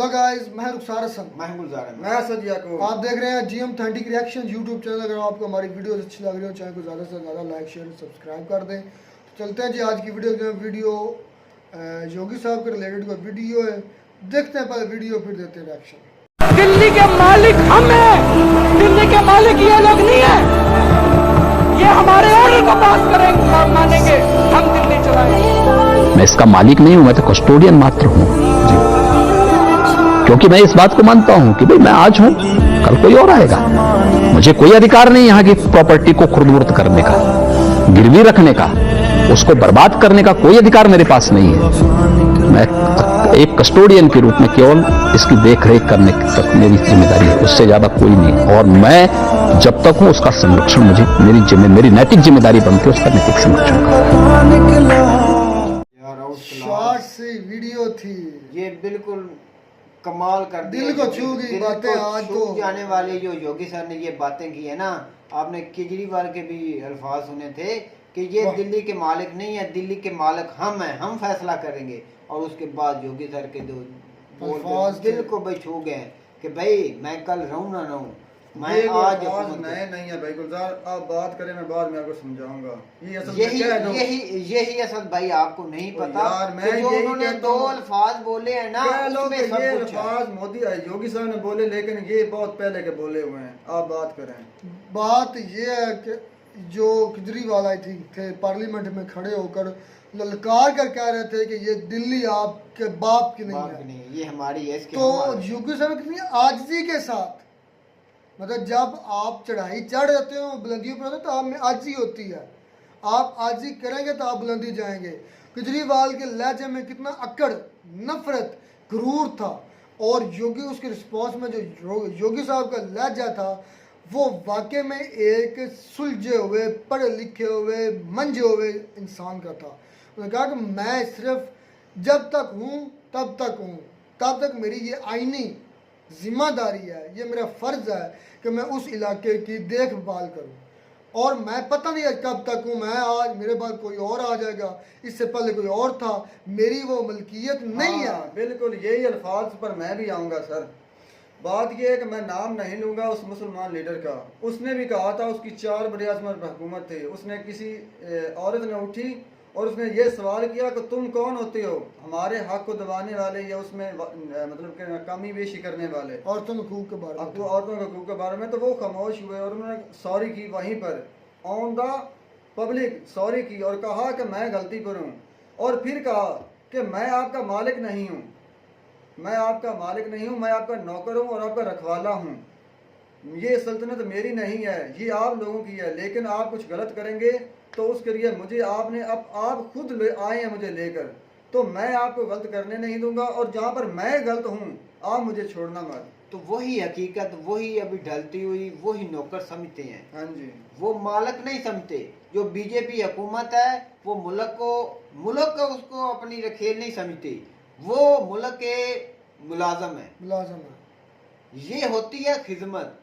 Hello guys, मैं रुखसार हसन, मैं सदिया को। आप देख रहे हैं जीएम 30 रिएक्शन यूट्यूब चैनल। अगर आपको हमारी वीडियो अच्छी लग रही हो चैनल को ज़्यादा से ज़्यादा लाइक शेयर सब्सक्राइब कर दें। तो चलते हैं जी आज की वीडियो योगी साहब के रिलेटेड कोई वीडियो है, देखते हैं पहले वीडियो फिर देते हैं रिएक्शन। दिल्ली के मालिक हम हैं, दिल्ली के मालिक ये लोग नहीं है। ये हमारे ऑर्डर को पास करेंगे, मानेंगे, हम दिल्ली चलाएंगे। मैं इसका मालिक नहीं हूं, मैं तो कस्टोडियन मात्र हूं जी। क्योंकि मैं इस बात को मानता हूं कि भाई मैं आज हूं, कल कोई और आएगा। मुझे कोई अधिकार नहीं यहां की प्रॉपर्टी को खुर्द-बुर्द करने का, गिरवी रखने का, उसको बर्बाद करने का कोई अधिकार मेरे पास नहीं है। मैं एक कस्टोडियन के रूप में केवल इसकी देख रेख करने तक मेरी जिम्मेदारी है, उससे ज्यादा कोई नहीं। और मैं जब तक हूं उसका संरक्षण मुझे मेरी नैतिक जिम्मेदारी बनती है, उसका नैतिक संरक्षण का। शॉर्ट सी वीडियो थी, ये बिल्कुल कमाल कर दिया, दिल को छू गई बातें। आज तो जाने वाली जो योगी सर ने ये बातें की है ना, आपने केजरीवाल के भी अल्फाज सुने थे कि ये दिल्ली के मालिक नहीं है, दिल्ली के मालिक हम हैं, हम फैसला करेंगे। और उसके बाद योगी सर के जो अल्फाज दिल को भाई छू गए कि भाई मैं कल रहूं ना रहूं, मैं आज नए नहीं है भाई गुलजार। आप बात करें, मैं बाद में आपको समझाऊंगा। यही असल भाई आपको नहीं पता यार, मैं जो उन्होंने दो अल्फाज बोले हैं ना, उसमें सब ये कुछ है। अल्फाज मोदी योगी साहब ने बोले, लेकिन ये बहुत पहले के बोले हुए हैं। आप बात करें। बात ये है कि जो केजरीवाल आई थी थे पार्लियामेंट में खड़े होकर ललकार कर कह रहे थे कि ये दिल्ली आपके बाप की नहीं है, ये हमारी है। तो योगी साहब कितनी आजिज़ी के साथ, मतलब जब आप चढ़ाई चढ़ जाते हो, बुलंदियों पर होते हो, तो आप में आजिज़ी होती है। आप आजिज़ी करेंगे तो आप बुलंदी जाएंगे। केजरीवाल के लहजे में कितना अकड़, नफरत, गुरूर था। और योगी उसके रिस्पॉन्स में जो योगी साहब का लहजा था वो वाकई में एक सुलझे हुए, पढ़े लिखे हुए, मंझे हुए इंसान का था। उन्होंने कहा कि मैं सिर्फ जब तक हूँ तब तक हूँ, तब तक मेरी ये आईनी जिम्मेदारी है, ये मेरा फ़र्ज़ है कि मैं उस इलाके की देखभाल करूँ। और मैं पता नहीं है कब तक हूँ, मैं आज मेरे बाद कोई और आ जाएगा, इससे पहले कोई और था, मेरी वो मलकियत नहीं है। बिल्कुल यही अल्फाज पर मैं भी आऊँगा सर। बात यह है कि मैं नाम नहीं लूँगा उस मुसलमान लीडर का। उसने भी कहा था, उसकी 4 बड़े आज़म हुकूमत थे, उसने किसी औरत ने उठी और उसने ये सवाल किया कि तुम कौन होते हो हमारे हक को दबाने वाले, या उसमें मतलब कमी बेशी करने वाले, औरतों के हकूक़ के बारे में, औरतों के हकूक़ के बारे में। तो वो खामोश हुए और उन्होंने सॉरी की, वहीं पर ऑन द पब्लिक सॉरी की और कहा कि मैं गलती पर हूँ। और फिर कहा कि मैं आपका मालिक नहीं हूँ, मैं आपका मालिक नहीं हूँ, मैं आपका नौकर हूँ और आपका रखवाला हूँ। ये सल्तनत मेरी नहीं है, ये आप लोगों की है। लेकिन आप कुछ गलत करेंगे तो उसके लिए मुझे आपने अब आप खुद आए हैं मुझे लेकर, तो मैं आपको गलत करने नहीं दूंगा। और जहाँ पर मैं गलत हूँ आप मुझे छोड़ना मत। तो वही हकीकत, वही अभी ढलती हुई, वही नौकर समझते हैं। हाँ जी, वो मालिक नहीं समझते। जो बीजेपी हुकूमत है वो मुल्क को उसको अपनी रखेल नहीं समझती, वो मुल्क के मुलाजम है। ये होती है खिदमत।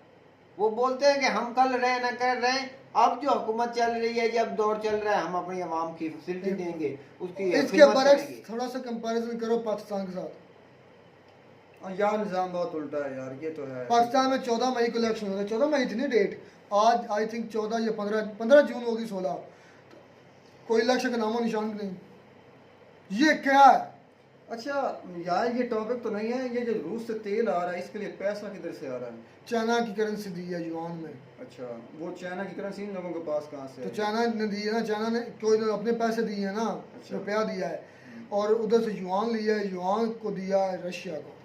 वो बोलते हैं कि हम कल रहे न कर रहे, अब जो हुकूमत चल रही है, जब दौर चल रहा है, हम अपनी आवाम की फैसिलिटी देंगे, उसकी इसके बारे थोड़ा सा कंपैरिजन करो पाकिस्तान के साथ। यार निज़ाम बहुत उल्टा है यार, ये तो है। पाकिस्तान में 14 मई को इलेक्शन होगा, 14 मई इतनी डेट, आज आई थिंक 14 या 15 जून होगी, 16। कोई इलेक्शन का नामो निशान नहीं। ये क्या है? अच्छा यार, ये टॉपिक तो नहीं है। ये जो रूस से तेल आ रहा है, इसके लिए पैसा किधर से आ रहा है? चाइना की करेंसी दी है युआन में। अच्छा, वो चाइना की करेंसी इन लोगों के पास कहाँ से? तो चाइना ने दी है ना, चाइना ने कोई अपने पैसे दिए हैं ना, रुपया दिया है, और उधर से युआन लिया है, युआन को दिया है रशिया को।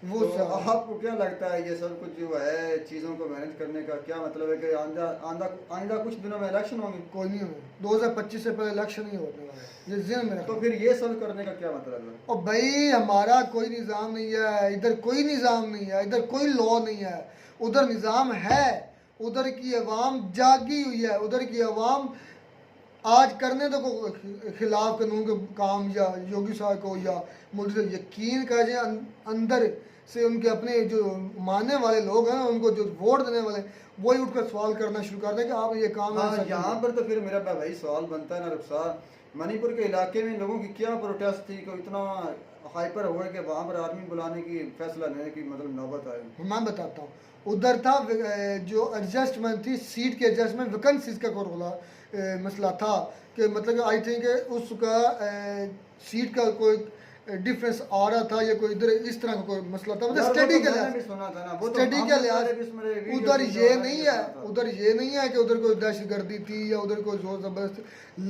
वो तो आपको क्या लगता है ये सब कुछ जो है चीज़ों को मैनेज करने का क्या मतलब है कि आइंदा कुछ दिनों में इलेक्शन होंगे? कोई नहीं होंगे, 2025 से पहले इलेक्शन ही होने वाला है, ये ज़हन में रखो। तो फिर ये सब करने का क्या मतलब है? और भाई हमारा कोई निज़ाम नहीं है इधर, कोई निज़ाम नहीं है इधर, कोई लॉ नहीं है। उधर निज़ाम है, उधर की आवाम जागी हुई है, उधर की आवाम आज करने तो को खिलाफ कानून के काम या योगी साहब को या मोदी से यकीन कर जाए अंदर से उनके अपने जो मानने वाले लोग हैं ना, उनको जो वोट देने वाले, वही उठकर सवाल करना शुरू कर दें कि आप ये काम ऐसा हाँ, क्यों यहाँ किया? पर तो फिर मेरा भाई सवाल बनता है ना रुखसार, मणिपुर के इलाके में लोगों की क्या प्रोटेस्ट थी को इतना हाइपर हुआ कि वहाँ पर आर्मी बुलाने की फैसला लेने की मतलब नौबत आई। मैं बताता हूँ, उधर था जो एडजस्टमेंट थी, सीट के एडजस्टमेंट वैकेंसीज का मसला था कि मतलब आई थिंक उसका सीट का कोई डिफरेंस आ रहा था या कोई इधर इस तरह का कोई मसला था, मतलब यार, वो स्टडी तो के मैंने भी लिहाज सुना था ना, वो तो स्टडी हम के लोग लिहाज वाले भी इसमें वीडियो उधर भी ये जो नहीं मैंने है, सुना था। उधर ये नहीं है कि उधर कोई दहशतगर्दी थी या उधर कोई जोर जबरदस्ती,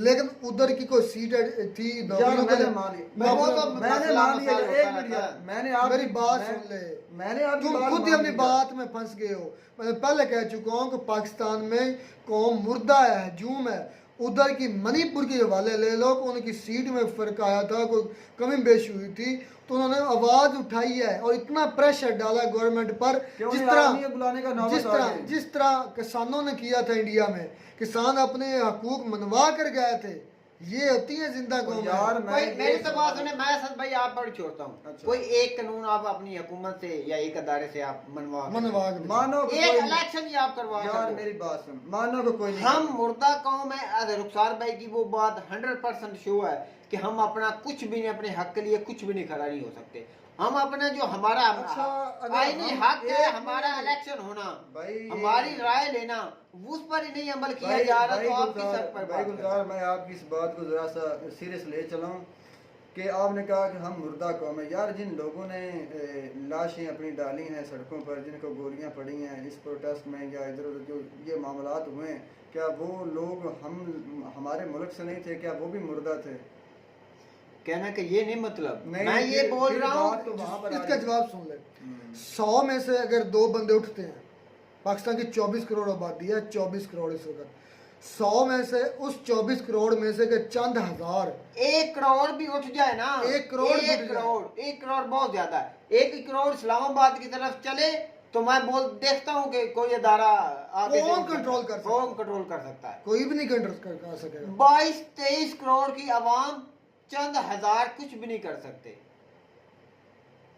लेकिन उधर की कोई सीट थी यार नौकरियों के मैंने लिए। मान लिया, मैं वो तो मैंने मसला मान लिया, मसाला एक होता मिनट रहता यार, है। मैंने आप मेरी बात सुन ले, मैंने आपकी तुम बात खुद ही मान अपनी ली। बात में फंस गए हो। मैं पहले कह चुका हूँ कि पाकिस्तान में कौम मुर्दा है, हजूम है। उधर की मणिपुर के हवाले ले लो, उनकी सीट में फर्क आया था, कोई कमी बेशी हुई थी, तो उन्होंने आवाज उठाई है और इतना प्रेशर डाला गवर्नमेंट पर, क्यों जिस नहीं आर्मी बुलाने का नौबत जिस आ तरह गई? जिस तरह किसानों ने किया था इंडिया में, किसान अपने हकूक मनवा कर गए थे। ये होती है जिंदा तो कौम। यार है। कोई मैं मेरी तो बात सुने, मैं सच भाई आप पर छोड़ता हूँ। अच्छा। कोई एक कानून आप अपनी हुकूमत से या एक अदारे से आप मनवा मनवा मानो कि एक कोई- इलेक्शन ही आप करवा यार सको। मेरी बात सुन, मानो को कोई नहीं हम करता। मुर्दा कौम है। रुखसार भाई की वो बात 100% शो है कि हम अपना कुछ भी नहीं, अपने हक के लिए कुछ भी नहीं खड़ा नहीं हो सकते। हम अपना जो हमारा अच्छा, अगर आईनी हम हक है, एक हमारा मिनट- इलेक्शन होना, भाई- हमारी राय लेना, उस पर ही नहीं अमल किया जा रहा, तो आप किस हक पर भाई बात कर रहे गुलजार, हैं? मैं आपकी इस बात को जरा सा सीरियस ले चलाऊं कि आपने कहा कि हम मुर्दा कौम है। यार जिन लोगों ने लाशें अपनी डाली हैं सड़कों पर, जिनको गोलियां पड़ी हैं इस प्रोटेस्ट में या इधर उधर जो ये मामलात हुए हैं, क्या वो लोग हमारे मुल्क से नहीं थे? क्या वो भी मुर्दा थे? कहना कि ये नहीं मतलब, नहीं, मैं ये फिर- बोल फिर रहा बात तो हूँ। वहाँ पर आ इसका रही है। जवाब सुन ले। 100 में से अगर 2 बंदे उठते हैं, पाकिस्तान की 24 करोड़ आबादी है, 24 करोड़ इस वक्त, 100 में से उस 24 करोड़ में से के चंद हजार, 1 करोड़ भी उठ जाए ना, 1 करोड़ भी उठ जाए। 1 करोड़ बहुत ज्यादा है। 1 करोड़ इस्लामाबाद की तरफ चले तो मैं देखता हूँ कि कोई अदारा आगे कौन से- कंट्रोल कर सकता कौन है? कंट्रोल कर सकता है? कोई भी नहीं कंट्रोल कर सकेगा। 22-23 करोड़ की आवाम चंद हजार कुछ भी नहीं कर सकते।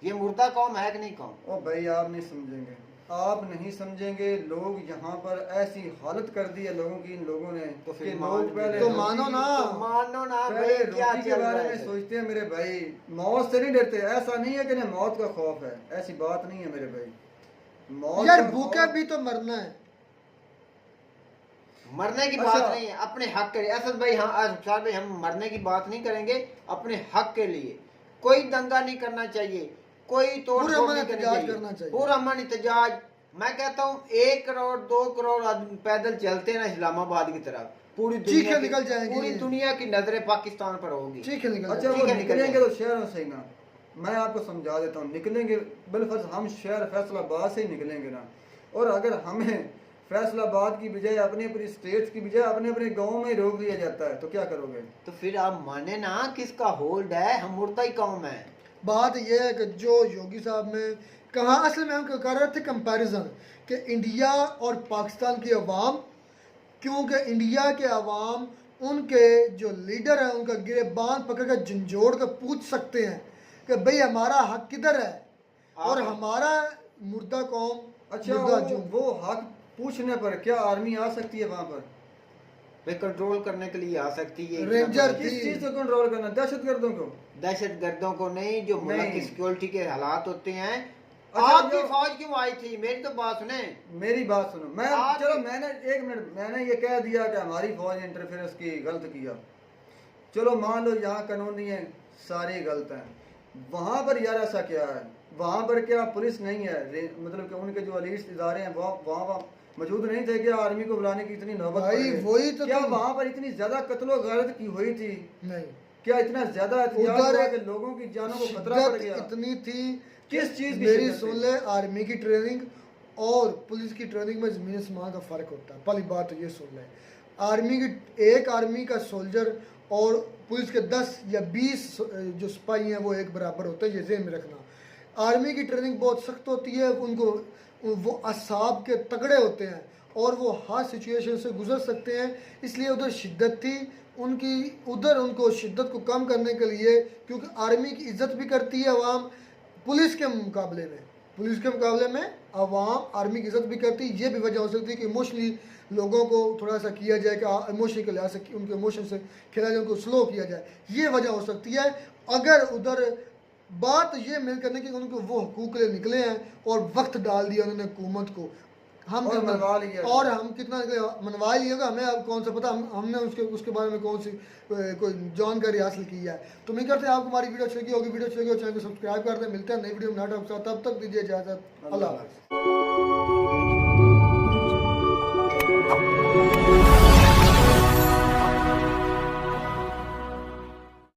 ये मुर्दा कौम है कि नहीं कौम? ओ भाई आप नहीं समझेंगे, आप नहीं समझेंगे। लोग यहाँ पर ऐसी हालत कर दी है लोगों की, इन लोगों ने तो फिर कि मान लोग भी पहले तो रोटी- मानो ना। तो मानो ना पहले भाई, क्या रोटी के चल बारे रहा में है? सोचते हैं मेरे भाई, मौत से नहीं डरते। ऐसा नहीं है कि इन्हें मौत का खौफ है, ऐसी बात नहीं है मेरे भाई। मौत यार का भूखे खौफ- भी तो मरना है। मरने की अच्छा। बात नहीं है, अपने हक के लिए। असद भाई, हाँ रुखसार भाई, हम मरने की बात नहीं करेंगे, अपने हक के लिए। कोई दंगा नहीं करना चाहिए, कोई तोड़ पूरे फोड़ अमन नहीं करनी एहतजाज चाहिए। करना चाहिए। पूरा अमन एहतजाज। मैं कहता हूँ 1 करोड़ 2 करोड़ आदमी पैदल चलते हैं ना इस्लामाबाद की तरफ, पूरी चीखें दुनिया निकल की, जाएंगी। पूरी दुनिया की नजरें पाकिस्तान पर होगी। ठीक है, निकल अच्छा जाए। वो ठीक है, निकल निकलेंगे जाए। तो शहरों से ही ना, मैं आपको समझा देता हूँ। निकलेंगे बिलफर्ज हम शहर फैसलाबाद से ही निकलेंगे ना, और अगर हमें फैसलाबाद की बजाय अपने अपनी स्टेट्स की बजाय अपने अपने गाँव में ही रोक दिया जाता है तो क्या करोगे? तो फिर आप माने ना किसका होल्ड है, हम मुर्दा ही कौम है। बात यह है कि जो योगी साहब ने कहा, असल में हम कर रहे थे कंपैरिजन कि इंडिया और पाकिस्तान की अवाम, क्योंकि इंडिया के अवाम उनके जो लीडर हैं उनका गिरेबान पकड़ कर झंझोड़ कर पूछ सकते हैं कि भाई हमारा हक किधर है, और हमारा मुर्दा कौम अच्छा मुर्दा वो, जो वो हक पूछने पर क्या आर्मी आ सकती है वहाँ पर? भाई कंट्रोल करने के लिए आ सकती है। रेंजर किस थी। चीज को कंट्रोल करना? दहशतगर्दों को? दहशत गर्दों को नहीं, जो मुल्क नहीं। की सिक्योरिटी के हालात होते हैं। अच्छा, आपकी जो- फौज क्यों आई थी? मेरी तो बात सुने। मेरी बात सुनो, मैं आप- चलो मैंने एक मिनट, मैंने ये कह दिया कि हमारी फौज ने इंटरफेरेंस की, गलत किया। चलो मान लो यहाँ कानूनी है, सारे गलत हैं। वहाँ पर यार ऐसा क्या है? वहाँ पर क्या पुलिस नहीं है? मतलब कि उनके जो अलीस इदारे हैं वहाँ मौजूद नहीं थे क्या? आर्मी को बुलाने की इतनी नौबत भाई, पड़ गई? वही तो क्या तुम- वहाँ पर इतनी ज्यादा कत्लो गारत की हुई थी? नहीं, क्या इतना ज्यादा एहतियात उधर हुआ कि लोगों की जानों को खतरा पड़ शिद्दत गया? इतनी थी। किस चीज की मेरी शिद्दत सुन थी? ले, आर्मी की ट्रेनिंग और पुलिस की ट्रेनिंग में जमीन आसमान का फर्क होता है। पहली बात तो ये सुन ले, आर्मी की एक आर्मी का सोल्जर और पुलिस के 10 या 20 जो सिपाही हैं वो एक बराबर होते हैं, ये ज़हन में रखना। आर्मी की ट्रेनिंग बहुत सख्त होती है, उनको वो असाब के तगड़े होते हैं और वो हर सिचुएशन से गुजर सकते हैं। इसलिए उधर शिद्दत थी उनकी, उधर उनको शिद्दत को कम करने के लिए, क्योंकि आर्मी की इज्जत भी करती है अवाम पुलिस के मुकाबले में अवाम आर्मी की इज्जत भी करती है। ये भी वजह हो सकती है कि इमोशनली लोगों को थोड़ा सा किया जाए कि इमोशन के लिहाज से उनके इमोशन से खेला जाए, उनको स्लो किया जाए, ये वजह हो सकती है। अगर उधर बात ये मिल करने की उनको वो हुकूक के लिए निकले हैं और वक्त डाल दिया उन्होंने हुकूमत को, हम और मनवा लिया, और हम कितना मनवा लिएगा, हमें अब कौन सा पता हमने उसके बारे में कौन सी कोई जानकारी हासिल की है। तो मैं करते हैं आपको हमारी वीडियो अच्छी लगी होगी, वीडियो अच्छी लगी हो चैनल को सब्सक्राइब करते हैं। मिलते हैं नई वीडियो में, तब तक दीजिए इजाजत, अल्लाह हाफ़िज़।